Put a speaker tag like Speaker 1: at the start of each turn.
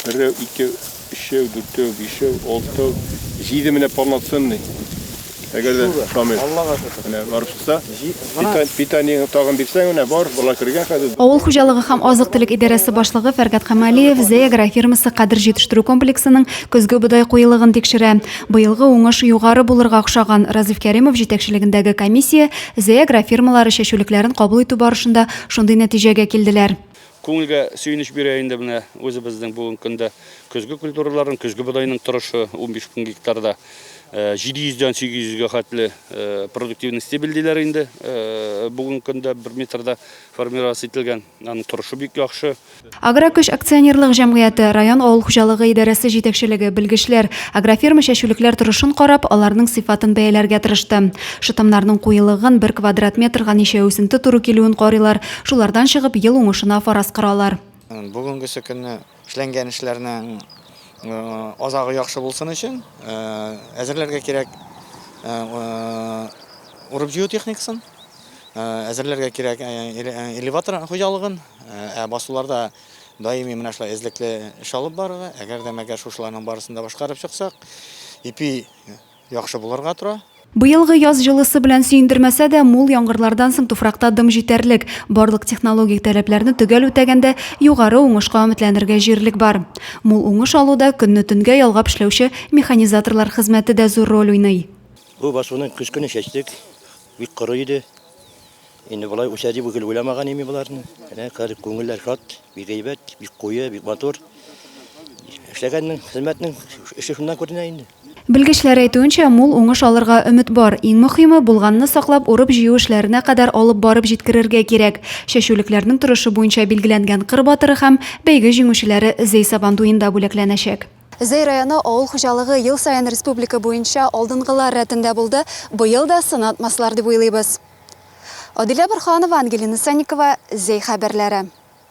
Speaker 1: 1, 2, 3, 4, 5, 6, 7 менә полноценный. Әгәр дә Шамил.
Speaker 2: Аллага шөкер.
Speaker 1: Менә барып чыкса, питание тагын бирсәң, менә бар, була кергән хәзер.
Speaker 3: Авыл хуҗалыгы һәм азык-төлек идарәсе башлыгы Фәргат Камалиев Зеягра фирмасы кадр җитештерү комплексының көзге бодай куелыгын тикшерә. Быелгы уңыш югары булырга охшаган Разиф Кәримов җитәкчелегендәге комиссия Зеягра фирмалары чәчүлекләрен кабул итү барышында шундый нәтиҗәгә килделәр.
Speaker 4: Күңелгә сөйнеш бирә инде менә үзебезнең бүгенге көндә көзге культураларын, көзге бодайның торышы 15 мең гектарда 700-дән 800-гә хәтле продуктивность билдиләр инде. Бүгенге көндә 1 метрда формироваться ителгән. Аның торышы бик яхшы.
Speaker 3: Агрокөч акционерлык җәмгыяте район авыл хуҗалыгы идарәсе җитәкчелеге белгечләр агрофирма чәчүлекләр торышын карап, аларның сыйфатын бәяләргә тырышты. Шытымнарның куелыгын 1 квадрат метрга ничә үсенте туры килүен карыйлар. Шулардан чыгып ел уңышына фараз кыралар.
Speaker 2: Бүгенге көнне эшләнгән эшләрнең азагы яхшы булсын өчен әзерләргә кирәк урып җыю техникасын, әзерләргә кирәк элеватор хуҗалыгын, басуларда даими менә шулай эзлекле эш алып барырга, әгәр шушыларның барысында башкарып чыксак, ипи яхшы булырга тора.
Speaker 3: Быелгы яз җылысы белән сөендермәсә дә, мул яңгырлардан соң туфракта дым җитәрлек. Барлык технологик таләпләрне төгәл үтәгәндә югары уңышка өметләнергә җирлек бар. Мул уңыш алуда көнне-төнгә ялгап эшләүче механизаторлар хезмәте дә зур роль уйный.
Speaker 5: Бу басуны көз көне чәчтек, бик коры иде. Инде болай үсәди бүген уйламаган име буларны. Әнә карып күңелләр шат, бик әйбәт, бик куе, бик матур. Эшләгәннең хезмәтнең эше шуннан күренә инде.
Speaker 3: Белгечләр әйтүенчә, мул уңыш алырга өмет бар. Иң мөһиме булганны саклап, урып җыю эшләренә кадәр алып барып җиткерергә кирәк. Чәчүлекләрнең торышы буенча билгеләнгән кыр батыры һәм бәйге җиңүчеләре Зей Сабантуенда бүләкләнәчәк. Зей районы авыл хуҗалыгы ел саен республика буенча алдынгылар рәтендә булды. Быел да сынатмаслар дип уйлыйбыз. Адилә Борханова, Ангелина Санникова, Зей хәбәрләре.